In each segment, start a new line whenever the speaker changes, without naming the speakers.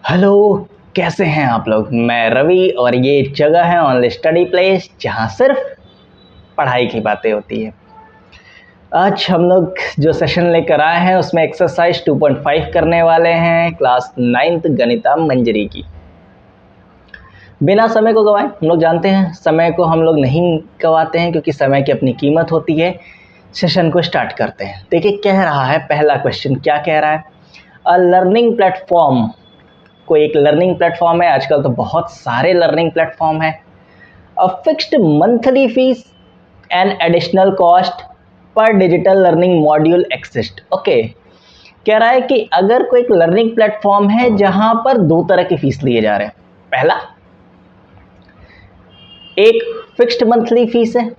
Hello, कैसे हैं आप लोग। मैं रवि और ये जगह है ओनली स्टडी प्लेस जहाँ सिर्फ पढ़ाई की बातें होती है। आज हम लोग जो सेशन लेकर आए हैं उसमें एक्सरसाइज 2.5 करने वाले हैं क्लास 9th गणिता मंजरी की। बिना समय को गवाए, हम लोग जानते हैं समय को हम लोग नहीं गवाते हैं क्योंकि समय की अपनी कीमत होती है। सेशन को स्टार्ट करते हैं। देखिए कह रहा है पहला क्वेश्चन, क्या कह रहा है। अ लर्निंग प्लेटफॉर्म, कोई एक लर्निंग प्लेटफॉर्म है। आजकल तो बहुत सारे लर्निंग प्लेटफॉर्म है। A fixed monthly fees and additional cost per digital learning module exist. Okay, कह रहा है कि अगर कोई एक लर्निंग प्लेटफॉर्म है जहां पर दो तरह की फीस लिए जा रहे हैं। पहला, एक फिक्स्ड मंथली फीस है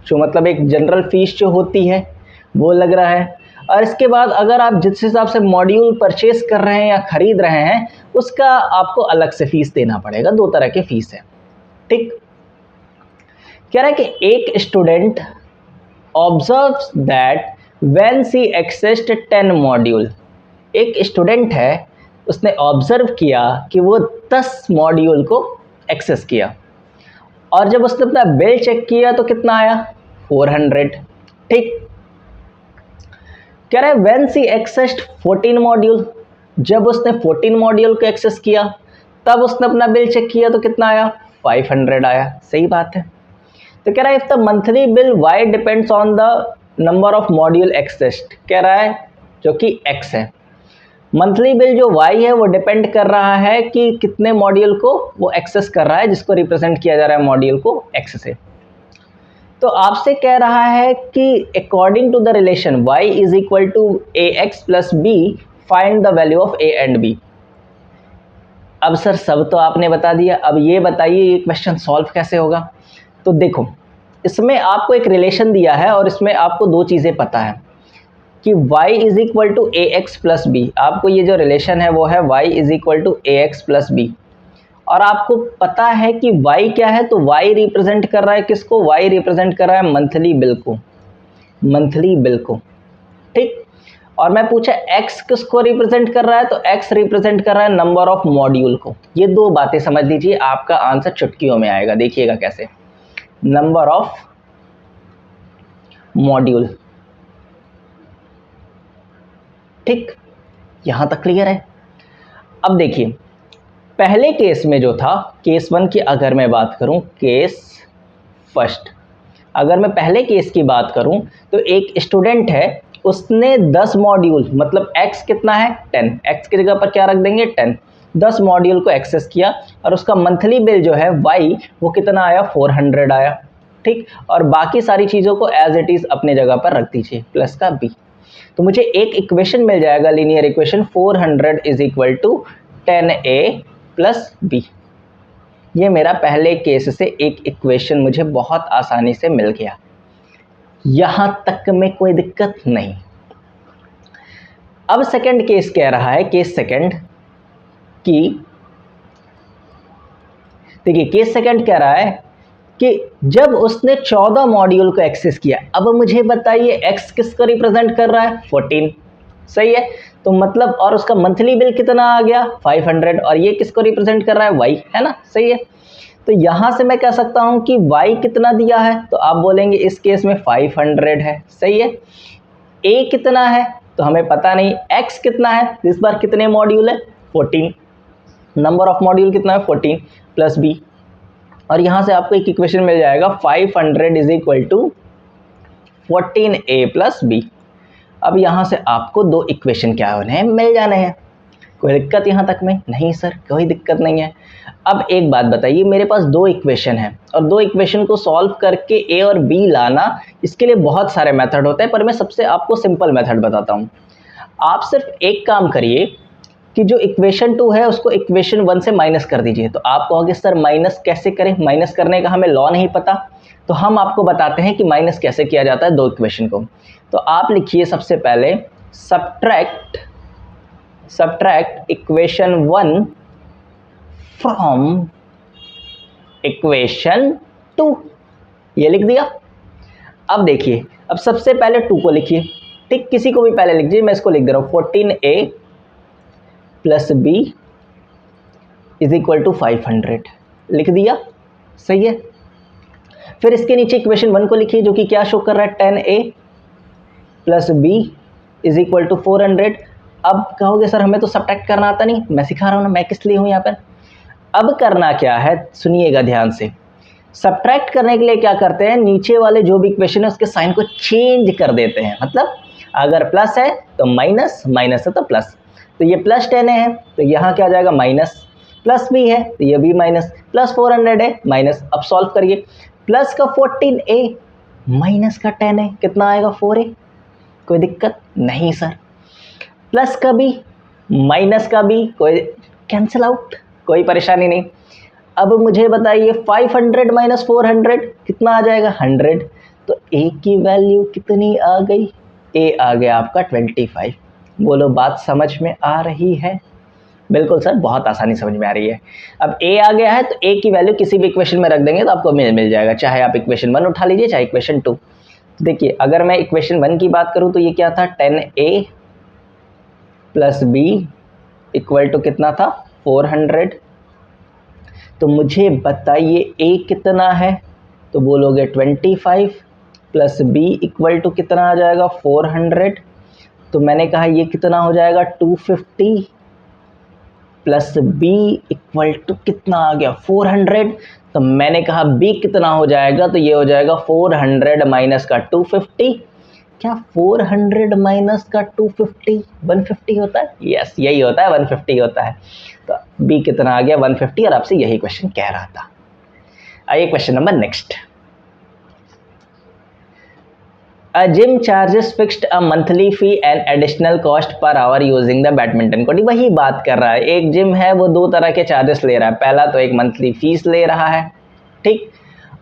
जो मतलब एक जनरल फीस जो होती है वो लग रहा है, और इसके बाद अगर आप जिस हिसाब से मॉड्यूल परचेस कर रहे हैं या खरीद रहे हैं उसका आपको अलग से फीस देना पड़ेगा। दो तरह की फीस है। ठीक, कह रहा है कि एक student observes that when she accessed 10 module, एक स्टूडेंट है उसने ऑब्जर्व किया कि वो 10 मॉड्यूल को एक्सेस किया, और जब उसने अपना बिल चेक किया तो कितना आया, 400। ठीक, कह रहा है व्हेन सी एक्सेस्ड 14 मॉड्यूल, जब उसने 14 मॉड्यूल को एक्सेस किया तब उसने अपना बिल चेक किया तो कितना आया, 500 आया। सही बात है। तो कह रहा है if the monthly bill y depends on the number of module accessed, कह रहा है जो कि एक्स है। मंथली बिल जो वाई है वो डिपेंड कर रहा है कि कितने मॉड्यूल को वो एक्सेस कर रहा है, जिसको रिप्रेजेंट किया जा रहा है मॉड्यूल को एक्स से। तो आपसे कह रहा है कि according to the relation y is equal to a x plus b find the value of a and b। अब सर सब तो आपने बता दिया, अब ये बताइए ये क्वेश्चन सॉल्व कैसे होगा। तो देखो, इसमें आपको एक रिलेशन दिया है और इसमें आपको दो चीज़ें पता है कि y is equal to a x plus b. आपको ये जो रिलेशन है वो है y is equal to a x plus b, और आपको पता है कि y क्या है। तो y रिप्रेजेंट कर रहा है किसको, y रिप्रेजेंट कर रहा है मंथली बिल को, मंथली बिल को। ठीक, और मैं पूछा x किसको रिप्रेजेंट कर रहा है, तो x रिप्रेजेंट कर रहा है नंबर ऑफ मॉड्यूल को। ये दो बातें समझ लीजिए, आपका आंसर चुटकियों में आएगा। देखिएगा कैसे, नंबर ऑफ मॉड्यूल। ठीक, यहां तक क्लियर है। अब देखिए पहले केस में जो था, केस 1 की अगर मैं बात करूं, केस फर्स्ट, अगर मैं पहले केस की बात करूं तो एक स्टूडेंट है, उसने 10 मॉड्यूल मतलब x कितना है 10, x की जगह पर क्या रख देंगे 10, 10 मॉड्यूल को एक्सेस किया और उसका मंथली बिल जो है y वो कितना आया 400 आया। ठीक, और बाकी सारी चीज़ों को एज इट इज़ अपने जगह पर रख दीजिए प्लस का b। तो मुझे एक इक्वेशन मिल जाएगा, linear equation 400 is equal to 10a plus b। ये मेरा पहले केस से एक इक्वेशन मुझे बहुत आसानी से मिल गया, यहां तक में कोई दिक्कत नहीं। अब सेकंड केस कह रहा है, केस सेकंड कि देखिए केस सेकंड कह रहा है कि जब उसने 14 मॉड्यूल को एक्सेस किया। अब मुझे बताइए x किसको रिप्रेजेंट कर रहा है 14, सही है। तो मतलब और उसका मंथली बिल कितना आ गया 500, और ये किसको रिप्रेजेंट कर रहा है y, है ना, सही है। तो यहां से मैं कह सकता हूं कि y कितना दिया है, तो आप बोलेंगे इस केस में 500 है, सही है। a कितना है तो हमें पता नहीं, x कितना है, इस बार कितने मॉड्यूल है 14, नंबर ऑफ मॉड्यूल कितना है 14 प्लस b, और यहां से आपको एक इक्वेशन मिल जाएगा 500 is equal to 14a plus b। अब यहां से आपको दो इक्वेशन क्या होने हैं, मिल जाने हैं। कोई दिक्कत यहां तक में नहीं सर, कोई दिक्कत नहीं है। अब एक बात बताइए, मेरे पास दो इक्वेशन है और दो इक्वेशन को सॉल्व करके a और b लाना, इसके लिए बहुत सारे मेथड होते हैं, पर मैं सबसे आपको सिंपल मेथड बताता हूं। आप सिर्फ एक काम करिए कि जो इक्वेशन 2 है उसको इक्वेशन 1 से माइनस कर दीजिए। तो आप कहोगे सर माइनस कैसे करें, माइनस करने का हमें लॉ नहीं पता। तो हम आपको बताते हैं कि माइनस कैसे किया जाता है दो इक्वेशन को। तो आप लिखिए सबसे पहले सब्ट्रैक्ट इक्वेशन 1 फ्रॉम इक्वेशन 2, ये लिख दिया। अब देखिए, अब सबसे पहले 2 को लिखिए। ठीक, किसी को भी पहले लिख दीजिए, मैं इसको लिख दे रहा हूँ 14a plus b is equal to 500 लिख दिया, सही है। फिर इसके नीचे इक्वेशन 1 को लिखिए जो कि क्या शो कर रहा है 10a plus b is equal to 400। अब कहोगे सर हमें तो सब्ट्रैक्ट करना आता नहीं, मैं सिखा रहा हूँ ना, मैं किस लिए हूँ यहाँ पर। अब करना क्या है सुनिएगा ध्यान से। सब्ट्रैक्ट करने के लिए क्या करते हैं, नीचे वाले जो भी इक्वेशन है उसके साइन को चेंज कर देते हैं। मतलब अगर प्लस है तो माइनस, माइनस है तो प्लस। तो ये प्लस 10 है तो यहाँ क्या आ जाएगा माइनस, प्लस भी है तो ये भी माइनस, प्लस 400 है माइनस। अब सॉल्व करिए, प्लस का 14a माइनस का 10 है, कितना आएगा 4a। कोई दिक्कत नहीं सर। प्लस का भी माइनस का भी कोई कैंसिल आउट, कोई परेशानी नहीं। अब मुझे बताइए 500 माइनस 400 कितना आ जाएगा 100। तो a की वैल्यू कितनी आ गई, a आ गया आपका 25। बोलो बात समझ में आ रही है। बिल्कुल सर, बहुत आसानी समझ में आ रही है। अब a आ गया है तो a की वैल्यू किसी भी इक्वेशन में रख देंगे तो आपको मिल जाएगा, चाहे आप इक्वेशन 1 उठा लीजिए चाहे इक्वेशन 2। देखिए अगर मैं इक्वेशन 1 की बात करूं तो ये क्या था 10a plus b equal to कितना था 400। तो मुझे बताइए a कितना है, तो बोलोगे 25 प्लस b इक्वल टू कितना आ जाएगा 400। तो मैंने कहा ये कितना हो जाएगा 250 प्लस b इक्वल टू कितना आ गया 400। तो मैंने कहा b कितना हो जाएगा, तो ये हो जाएगा 400 माइनस का 250। क्या 400 माइनस का 250 150 होता है? यस यही होता है, 150 होता है। तो b कितना आ गया 150 और आपसे यही क्वेश्चन कह रहा था। आइए question number next. A gym charges fixed a monthly fee and additional cost per hour using the badminton court। वही बात कर रहा है, एक जिम है वो दो तरह के चार्जेस ले रहा है। पहला तो एक मंथली फीस ले रहा है, ठीक,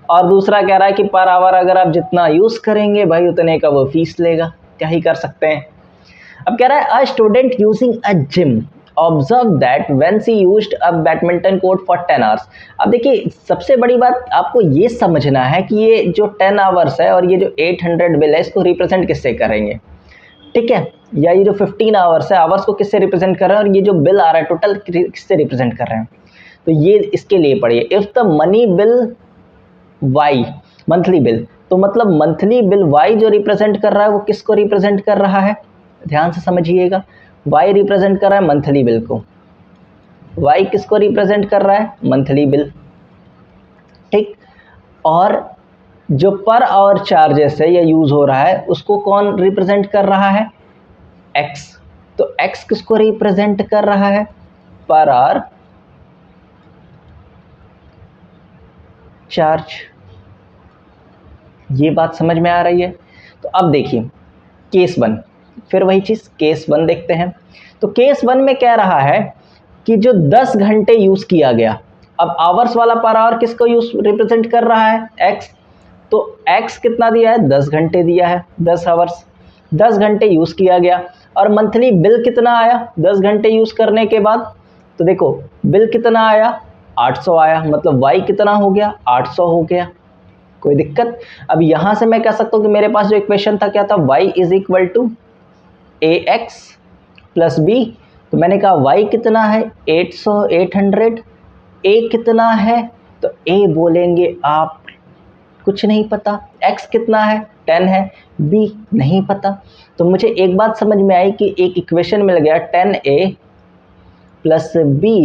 और दूसरा कह रहा है कि पर आवर अगर आप जितना यूज़ करेंगे भाई उतने का वो फीस लेगा। क्या ही कर सकते हैं। अब कह रहा है a student using a gym observe that when she used a badminton court for 10 hours. अब देखिए सबसे बड़ी बात आपको ये समझना है कि ये जो 10 आवर्स है और ये जो 800 बिल है इसको रिप्रेजेंट किससे करेंगे, ठीक है, या ये जो 15 आवर्स है आवर्स को किससे रिप्रेजेंट कर रहे हैं और ये जो बिल आ रहा है टोटल किससे रिप्रेजेंट कर रहे हैं। तो ये इसके लिए पढ़िए, if the money bill y monthly bill, तो मतलब मंथली बिल वाई जो रिप्रेजेंट कर रहा है वो किसको रिप्रेजेंट कर रहा है, ध्यान से समझिएगा। वाई रिप्रेजेंट कर रहा है मंथली बिल को, वाई किसको रिप्रेजेंट कर रहा है मंथली बिल, ठीक। और जो पर आवर चार्जेस है या यूज हो रहा है उसको कौन रिप्रेजेंट कर रहा है एक्स। तो एक्स किसको रिप्रेजेंट कर रहा है पर आवर चार्ज। ये बात समझ में आ रही है। तो अब देखिए केस 1, फिर वही चीज केस 1 देखते हैं। तो केस 1 में कह रहा है कि जो 10 घंटे यूज किया गया, अब आवर्स वाला पर आवर किसको यूज रिप्रेजेंट कर रहा है एक्स। तो एक्स कितना दिया है 10 घंटे दिया है, 10 आवर्स, 10 घंटे यूज किया गया। और मंथली बिल कितना आया 10 घंटे यूज करने के बाद, तो देखो बिल कितना आया 800 आया, मतलब वाई कितना हो गया 800 हो गया। कोई दिक्कत। अब यहां से मैं कह सकता हूं कि मेरे पास जो इक्वेशन था क्या था y is equal to a x plus b. तो मैंने कहा y कितना है 800 a कितना है, तो a बोलेंगे आप कुछ नहीं पता, x कितना है 10 है, b नहीं पता। तो मुझे एक बात समझ में आई कि एक इक्वेशन मिल गया 10a plus b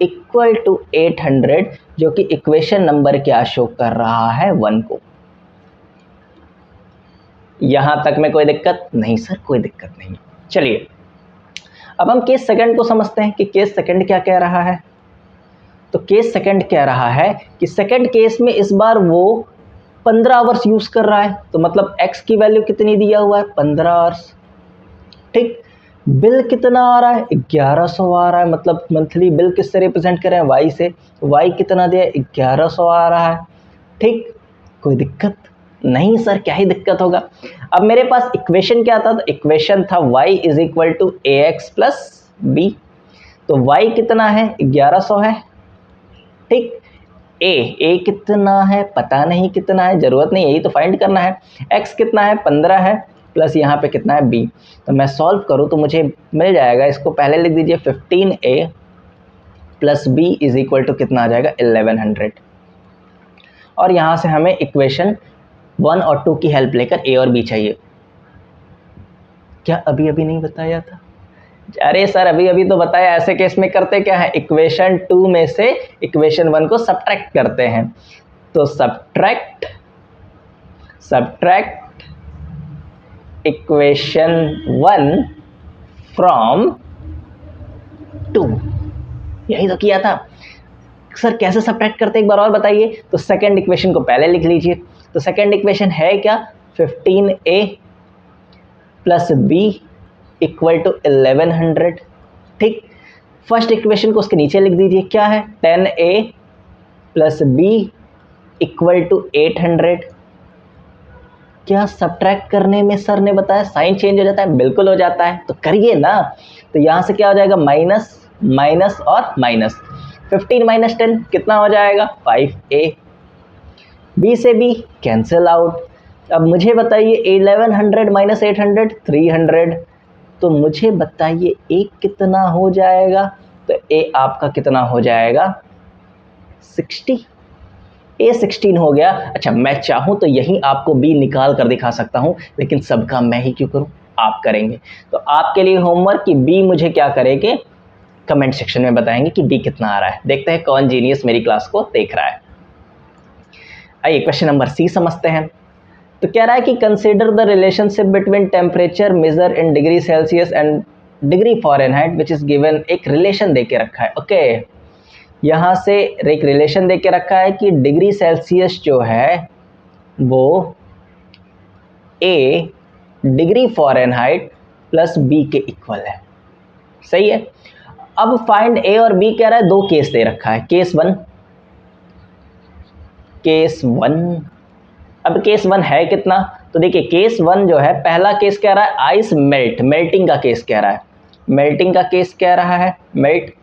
equal to 800, जो कि इक्वेशन नंबर क्या शो कर रहा है 1 को। यहां तक में कोई दिक्कत नहीं सर, कोई दिक्कत नहीं। चलिए अब हम केस सेकंड को समझते हैं कि केस सेकंड क्या कह रहा है। तो केस सेकंड कह रहा है कि सेकंड केस में इस बार वो 15 आवर्स यूज कर रहा है, तो मतलब x की वैल्यू कितनी दिया हुआ है 15 आवर्स, ठीक। बिल कितना आ रहा है 1100 आ रहा है, मतलब मंथली बिल किससे रिप्रेजेंट कर रहे हैं y से, y कितना दिया 1100 आ रहा है, ठीक। कोई दिक्कत नहीं सर, क्या ही दिक्कत होगा। अब मेरे पास इक्वेशन क्या था, तो इक्वेशन था y is equal to a x plus b. तो y कितना है 1100 है, ठीक। a कितना है पता नहीं कितना है, जरूरत नहीं यही तो फाइंड करना है। x कितना है 15 है, प्लस यहाँ पे कितना है b। तो मैं सॉल्व करूँ तो मुझे मिल जाएगा, इसको पहले लिख दीजिए 15a plus b is equal to कितना आ जाएगा 1100। और यहाँ से हमें इक्वेशन 1 और 2 की हेल्प लेकर ए और बी चाहिए। क्या अभी अभी नहीं बताया था? अरे सर अभी अभी तो बताया। ऐसे केस में करते क्या है, इक्वेशन 2 में से इक्वेशन 1 को सब्ट्रैक्ट करते हैं। तो सब्ट्रैक्ट इक्वेशन 1 फ्रॉम 2, यही तो किया था। सर कैसे सब्ट्रैक्ट करते एक बार और बताइए। तो सेकंड इक्वेशन को पहले लिख लीजिए। तो सेकंड इक्वेशन है क्या, 15a plus b equal to 1100। ठीक, फर्स्ट इक्वेशन को उसके नीचे लिख दीजिए, क्या है 10a plus b equal to 800। क्या सब्ट्रैक्ट करने में सर ने बताया साइन चेंज हो जाता है? बिल्कुल हो जाता है, तो करिए ना। तो यहाँ से क्या हो जाएगा, माइनस माइनस और माइनस, 15 माइनस 10 कितना हो जाएगा 5a। बी से बी कैंसिल आउट। अब मुझे बताइए 1100 माइनस 800 300। तो मुझे बताइए ए कितना हो जाएगा। तो ए आपका कितना हो जाएगा 60। ए 16 हो गया। अच्छा, मैं चाहूँ तो यहीं आपको बी निकाल कर दिखा सकता हूँ, लेकिन सब काम मैं ही क्यों करूँ, आप करेंगे। तो आपके लिए होमवर्क कि बी मुझे क्या करेंगे, कमेंट सेक्शन में बताएंगे कि बी कितना आ रहा है। देखते हैं कौन जीनियस मेरी क्लास को देख रहा है। आइए क्वेश्चन नंबर सी समझते हैं। तो कह रहा है कि consider the relationship between temperature measure in degree Celsius and degree Fahrenheit which is given. एक रिलेशन दे के रखा है। ओके, यहाँ से एक रिलेशन दे के रखा है कि डिग्री सेल्सियस जो है वो ए डिग्री फॉरेनहाइट प्लस बी के इक्वल है। सही है। अब फाइंड ए और बी कह रहा है, दो केस दे रखा है, केस वन केस वन। अब केस वन है कितना, तो देखिए केस वन जो है, पहला केस कह रहा है आइस मेल्ट, मेल्टिंग का केस कह रहा है, मेल्टिंग का केस कह रहा है मेल्ट।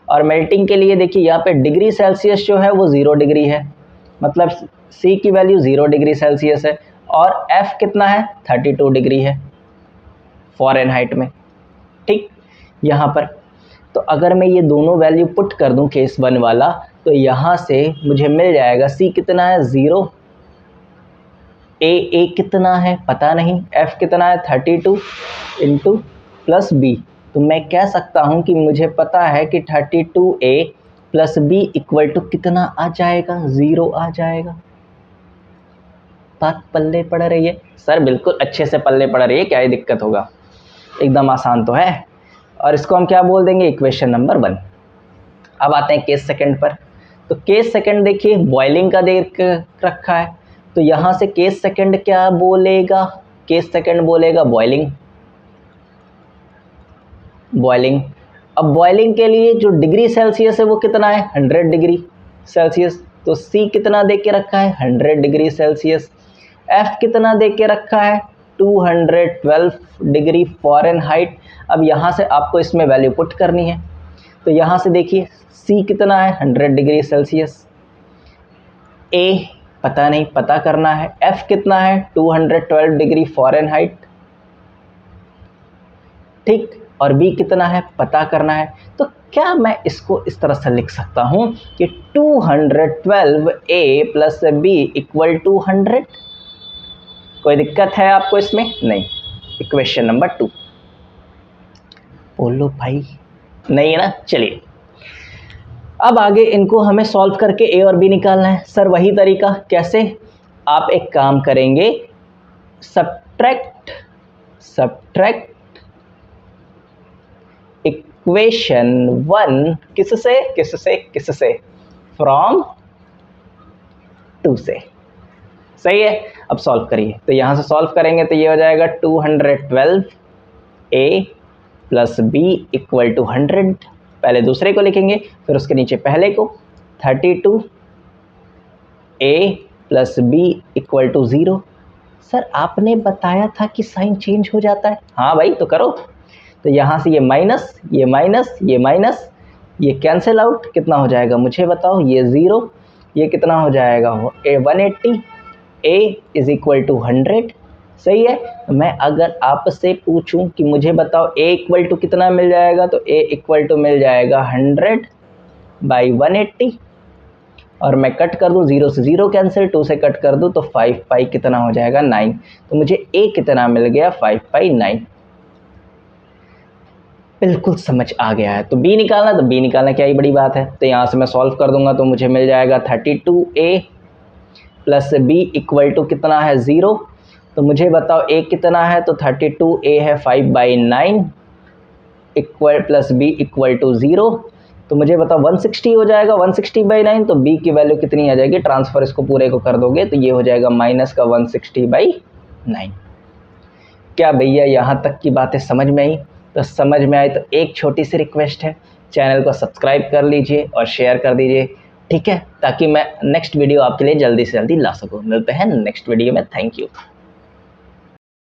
और मेल्टिंग के लिए देखिए यहाँ पे डिग्री सेल्सियस जो है वो 0 डिग्री है, मतलब सी की वैल्यू 0 डिग्री सेल्सियस है। और एफ कितना है 32 डिग्री है फॉरेनहाइट में। ठीक, यहाँ पर तो अगर मैं ये दोनों वैल्यू पुट कर दूं केस वन वाला, तो यहाँ से मुझे मिल जाएगा सी कितना है 0, ए कितना है पता नहीं, एफ कितना है 32 इंटू प्लस बी। तो मैं कह सकता हूँ कि मुझे पता है कि 32a plus b equal to कितना आ जाएगा, 0 आ जाएगा। बात पल्ले पड़ रही है सर? बिल्कुल अच्छे से पल्ले पड़ रही है, क्या ही दिक्कत होगा, एकदम आसान तो है। और इसको हम क्या बोल देंगे, इक्वेशन नंबर 1। अब आते हैं केस सेकंड पर। तो केस सेकंड देखिए बॉइलिंग का देख रखा है, तो यहाँ से केस सेकंड क्या बोलेगा, केस सेकंड बोलेगा बॉइलिंग। बॉइलिंग, अब बॉइलिंग के लिए जो डिग्री सेल्सियस है वो कितना है 100 डिग्री सेल्सियस। तो सी कितना दे के रखा है 100 डिग्री सेल्सियस। एफ कितना दे के रखा है 212 डिग्री फॉरेनहाइट। अब यहाँ से आपको इसमें वैल्यू पुट करनी है। तो यहाँ से देखिए सी कितना है 100 डिग्री सेल्सियस, ए पता नहीं, पता करना है। एफ कितना है 212 डिग्री फॉरेनहाइट। ठीक, और बी कितना है पता करना है। तो क्या मैं इसको इस तरह से लिख सकता हूं कि 212a plus b equal to 100। कोई दिक्कत है आपको इसमें? नहीं। इक्वेशन नंबर 2 बोलो भाई, नहीं है ना? चलिए अब आगे इनको हमें सॉल्व करके ए और बी निकालना है। सर वही तरीका, कैसे? आप एक काम करेंगे, सब्ट्रैक्ट इक्वेशन 1 किससे फ्रॉम 2 से। सही है। अब सॉल्व करिए। तो यहाँ से सॉल्व करेंगे तो ये हो जाएगा 212a plus b equal to 100। पहले दूसरे को लिखेंगे फिर उसके नीचे पहले को। 32a plus b equal to 0। Sir आपने बताया था कि साइन चेंज हो जाता है। हाँ भाई, तो करो। तो यहाँ से ये माइनस, ये माइनस, ये माइनस, ये कैंसिल आउट, कितना हो जाएगा मुझे बताओ, ये 0, ये कितना हो जाएगा 180, a इज इक्वल टू 100। सही है। मैं अगर आपसे पूछूं कि मुझे बताओ a इक्वल टू कितना मिल जाएगा, तो a इक्वल टू मिल जाएगा 100 बाई 180 और मैं कट कर दूँ, 0 से 0 कैंसिल, 2 से कट कर दूँ तो 5 पाई कितना हो जाएगा 9। तो मुझे a कितना मिल गया 5 पाई 9। बिल्कुल समझ आ गया है। तो b निकालना, तो b निकालना क्या ही बड़ी बात है। तो यहाँ से मैं सॉल्व कर दूंगा तो मुझे मिल जाएगा 32a plus b equal to कितना है 0। तो मुझे बताओ a कितना है, तो 32a है 5 by 9 equal plus b equal to 0। तो मुझे बताओ 160 हो जाएगा 160 बाई 9। तो b की वैल्यू कितनी आ जाएगी, ट्रांसफर इसको पूरे को कर दोगे तो ये हो जाएगा माइनस का 160 बाई 9। क्या भैया यहाँ तक की बातें समझ में आई? तो समझ में आए तो एक छोटी सी रिक्वेस्ट है, चैनल को सब्सक्राइब कर लीजिए और शेयर कर दीजिए, ठीक है, ताकि मैं नेक्स्ट वीडियो आपके लिए जल्दी से जल्दी ला सकूँ। मिलते हैं नेक्स्ट वीडियो में। Thank you.